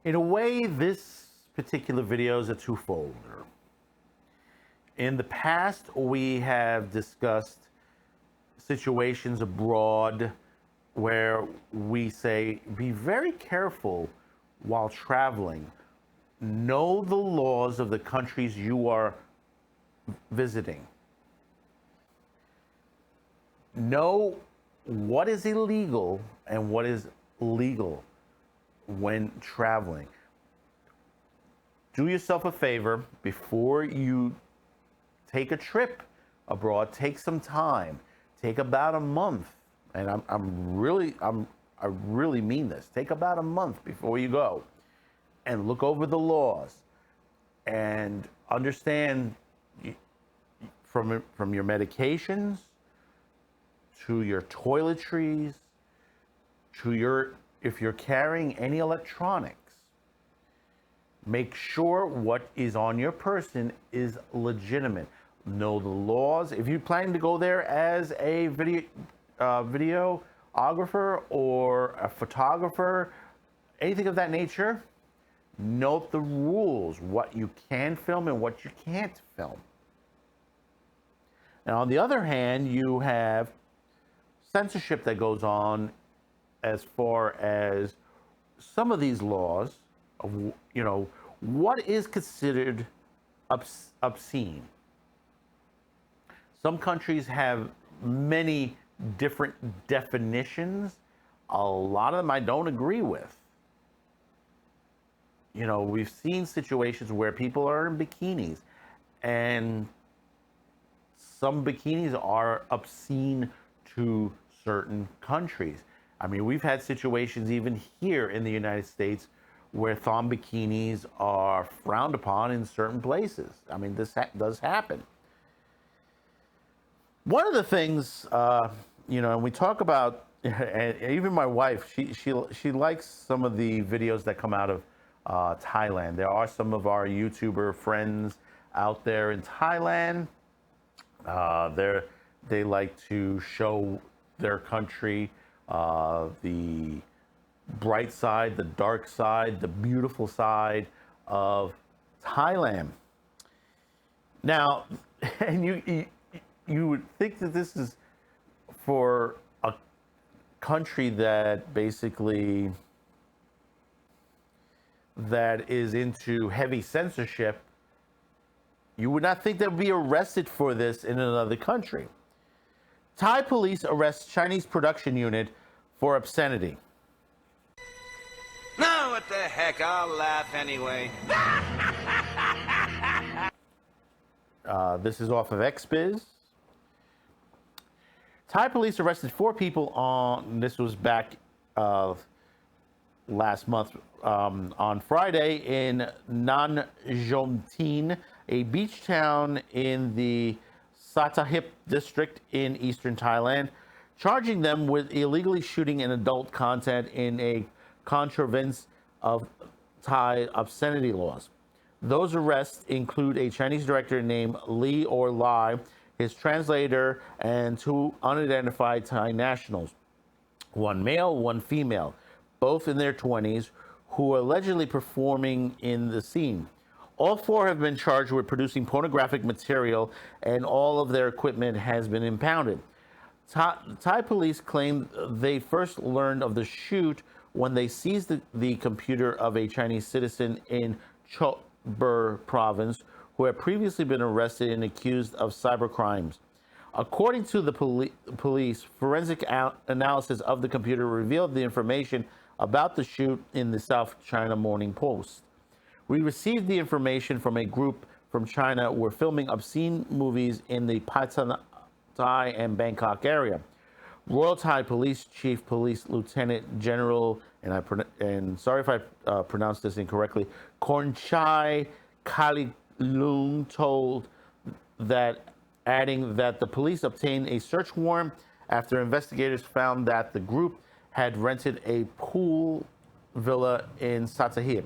In a way, this particular video is a twofolder. In the past, we have discussed situations abroad where we say, be very careful while traveling. Know the laws of the countries you are visiting. Know what is illegal and what is legal when traveling. Do yourself a favor before you take a trip abroad. Take some time. Take about a month, and I really mean this. Take about a month before you go, and look over the laws, and understand from your medications to your toiletries to your, if you're carrying any electronics, make sure what is on your person is legitimate. Know the laws. If you're planning to go there as a videographer or a photographer, anything of that nature, note the rules, what you can film and what you can't film. Now, on the other hand, you have censorship that goes on as far as some of these laws of, what is considered obscene. Some countries have many different definitions. A lot of them I don't agree with. We've seen situations where people are in bikinis, and some bikinis are obscene to certain countries. I mean, we've had situations even here in the United States where thong bikinis are frowned upon in certain places. I mean, this does happen. One of the things, and we talk about, and even my wife, she likes some of the videos that come out of Thailand. There are some of our YouTuber friends out there in Thailand. They like to show their country, the bright side, the dark side, the beautiful side of Thailand. Now, and you would think that this is for a country that basically that is into heavy censorship. You would not think they would be arrested for this in another country. Thai police arrest Chinese production unit for obscenity. No, what the heck, I'll laugh anyway. This is off of XBiz. Thai police arrested 4 people this was back last month, on Friday in Nan Jom Tin, a beach town in the Sattahip district in eastern Thailand, charging them with illegally shooting an adult content in a contrivance of Thai obscenity laws. Those arrests include a Chinese director named Lee or Lai, his translator, and 2 unidentified Thai nationals, 1 male, 1 female, both in their 20s, who are allegedly performing in the scene. All 4 have been charged with producing pornographic material, and all of their equipment has been impounded. Thai police claim they first learned of the shoot when they seized the computer of a Chinese citizen in Chotbur province, who had previously been arrested and accused of cyber crimes. According to the police, forensic analysis of the computer revealed the information about the shoot in the South China Morning Post. We received the information from a group from China who were filming obscene movies in the Patana Thai and Bangkok area. Royal Thai Police Chief Police Lieutenant General, and sorry if I pronounced this incorrectly, Kornchai Kalilung told that, adding that the police obtained a search warrant after investigators found that the group had rented a pool villa in Sattahip.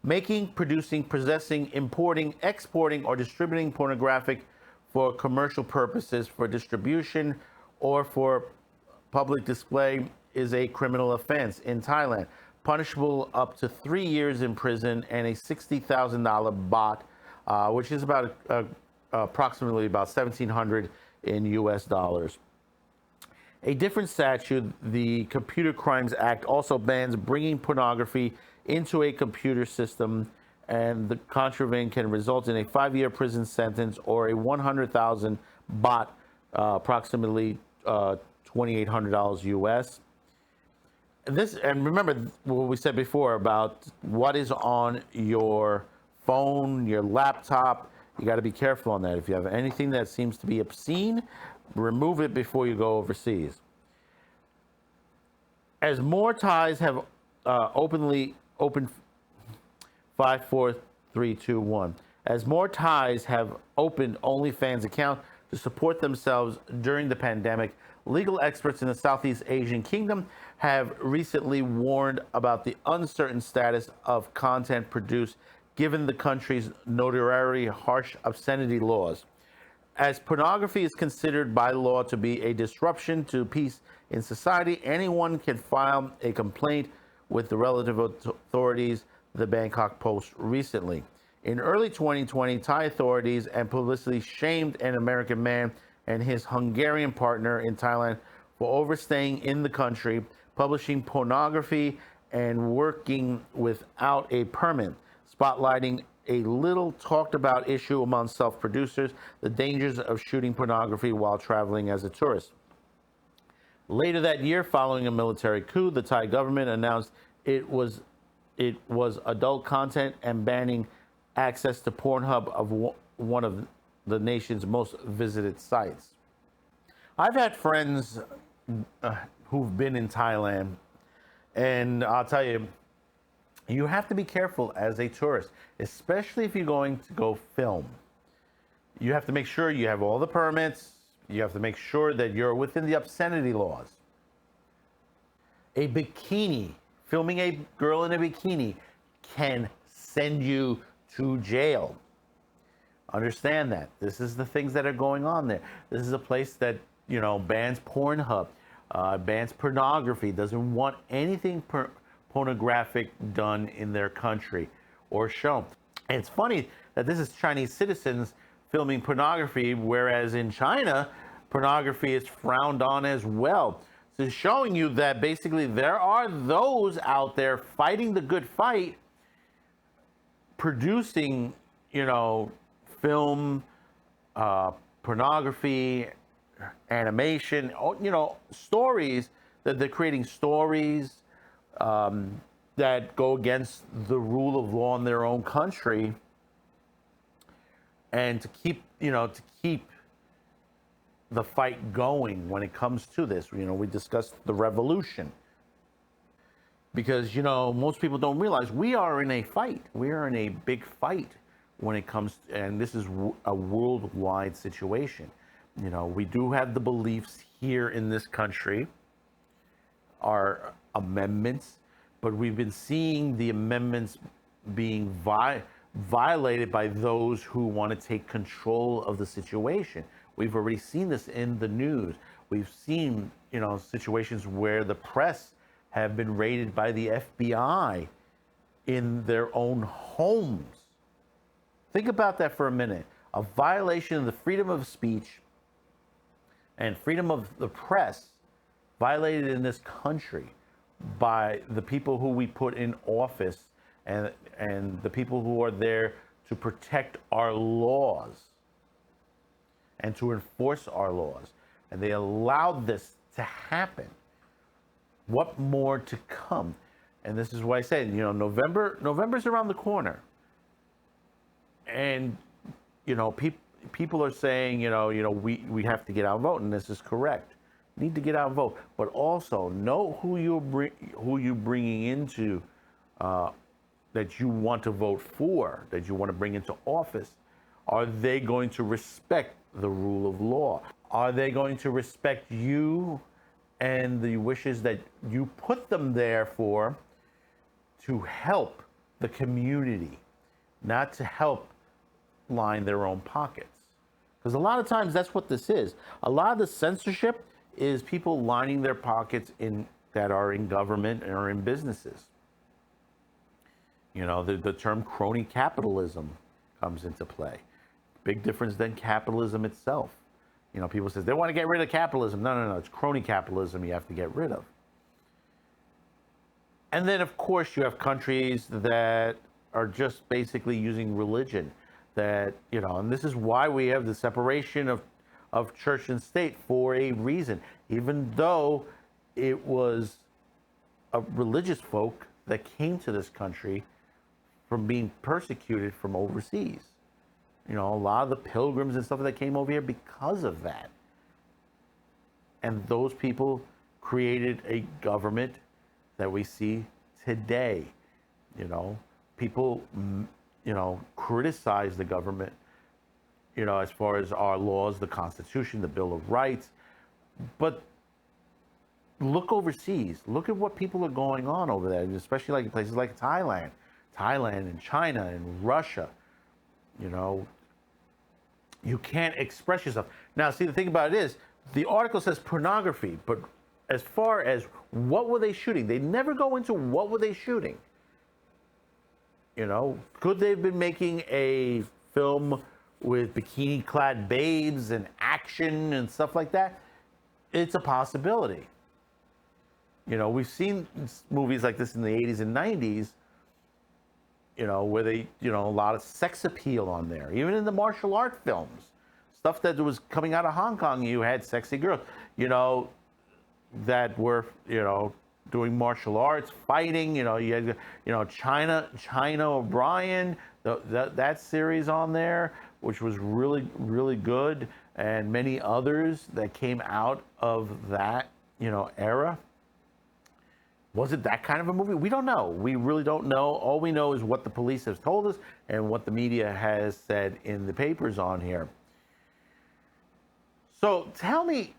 Making, producing, possessing, importing, exporting, or distributing pornographic for commercial purposes, for distribution, or for public display is a criminal offense in Thailand. punishable up to 3 years in prison and a $60,000 baht, which is about approximately about 1,700 in U.S. dollars. A different statute, the Computer Crimes Act, also bans bringing pornography into a computer system, and the contravention can result in a 5-year prison sentence or a 100,000 baht, approximately $2,800 US. And remember what we said before about what is on your phone, your laptop. You got to be careful on that. If you have anything that seems to be obscene, remove it before you go overseas. As more Thais have opened 5, 4, 3, 2, 1. As more Thais have opened OnlyFans account to support themselves during the pandemic, legal experts in the Southeast Asian kingdom have recently warned about the uncertain status of content produced given the country's notoriety harsh obscenity laws. As pornography is considered by law to be a disruption to peace in society, anyone can file a complaint with the relative authorities, the Bangkok Post recently. In early 2020, Thai authorities and publicly shamed an American man and his Hungarian partner in Thailand for overstaying in the country, publishing pornography, and working without a permit, spotlighting a little talked about issue among self-producers, the dangers of shooting pornography while traveling as a tourist. Later that year, following a military coup, the Thai government announced it was adult content and banning access to Pornhub, of one of the nation's most visited sites. I've had friends who've been in Thailand, and I'll tell you, you have to be careful as a tourist, especially if you're going to go film. You have to make sure you have all the permits. You have to make sure that you're within the obscenity laws. A bikini, filming a girl in a bikini, can send you to jail. Understand that. This is the things that are going on there. This is a place that, bans Pornhub, bans pornography, doesn't want anything pornographic done in their country or shown. And it's funny that this is Chinese citizens filming pornography, whereas in China, pornography is frowned on as well. So it's showing you that basically there are those out there fighting the good fight, producing, film, pornography, animation, stories, that they're creating stories that go against the rule of law in their own country, and to keep the fight going when it comes to this. We discussed the revolution, because most people don't realize we are in a fight. We are in a big fight when it comes to, and this is a worldwide situation. We do have the beliefs here in this country, our amendments, but we've been seeing the amendments being violated by those who want to take control of the situation. We've already seen this in the news. We've seen, situations where the press have been raided by the FBI in their own homes. Think about that for a minute. A violation of the freedom of speech and freedom of the press violated in this country by the people who we put in office, and the people who are there to protect our laws and to enforce our laws. And they allowed this to happen. What more to come? And this is why I say, November's around the corner. And, people are saying, we have to get out and vote, and this is correct. You need to get out and vote, but also know who you're bringing into, that you want to vote for, that you want to bring into office. Are they going to respect the rule of law? Are they going to respect you and the wishes that you put them there for, to help the community, not to help line their own pockets? Because a lot of times that's what this is. A lot of the censorship is people lining their pockets that are in government or in businesses. You know, the term crony capitalism comes into play. Big difference than capitalism itself. You know, people say they want to get rid of capitalism. No, no, no. It's crony capitalism you have to get rid of. And then, of course, you have countries that are just basically using religion. That, you know, and this is why we have the separation of church and state for a reason. Even though it was a religious folk that came to this country from being persecuted from overseas. You know, a lot of the pilgrims and stuff that came over here because of that. And those people created a government that we see today. You know, people, you know, criticize the government, you know, as far as our laws, the Constitution, the Bill of Rights. But look overseas. Look at what people are going on over there, especially like places like Thailand and China and Russia. You know, you can't express yourself. Now, see, the thing about it is, the article says pornography, but as far as what were they shooting, they never go into what were they shooting. You know, could they have been making a film with bikini-clad babes and action and stuff like that? It's a possibility. You know, we've seen movies like this in the 80s and 90s, you know, where they, you know, a lot of sex appeal on there. Even in the martial art films, stuff that was coming out of Hong Kong, you had sexy girls, you know, that were, you know, doing martial arts, fighting. You know, you had, you know, China O'Brien, that series on there, which was really, really good, and many others that came out of that, you know, era. Was it that kind of a movie? We don't know. We really don't know. All we know is what the police have told us and what the media has said in the papers on here. So tell me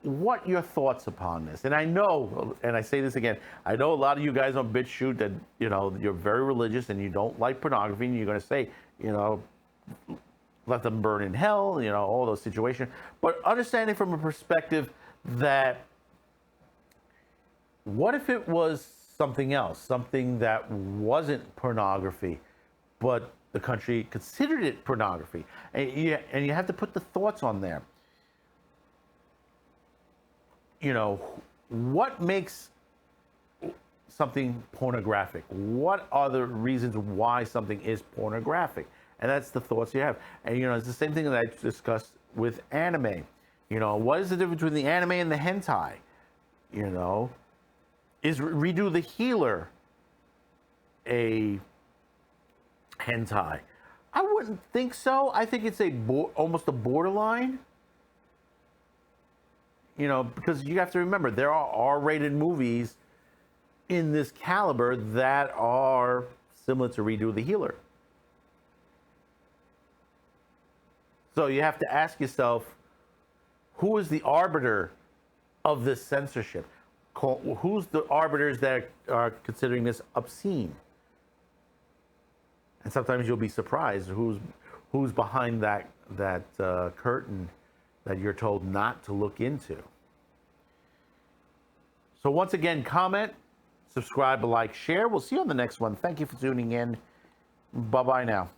what your thoughts upon this. And I know, and I say this again, I know a lot of you guys on BitChute that, you know, you're very religious and you don't like pornography, and you're going to say, you know, let them burn in hell, you know, all those situations. But understanding from a perspective that, what if it was something else, something that wasn't pornography, but the country considered it pornography? And you have to put the thoughts on there. You know, what makes something pornographic? What are the reasons why something is pornographic? And that's the thoughts you have. And, you know, it's the same thing that I discussed with anime. You know, what is the difference between the anime and the hentai? You know, is Redo the Healer a hentai? I wouldn't think so. I think it's almost a borderline. You know, because you have to remember, there are R-rated movies in this caliber that are similar to Redo the Healer. So you have to ask yourself, who is the arbiter of this censorship? Who's the arbiters that are considering this obscene? And sometimes you'll be surprised who's behind that curtain that you're told not to look into. So once again, comment, subscribe, like, share. We'll see you on the next one. Thank you for tuning in. Bye-bye now.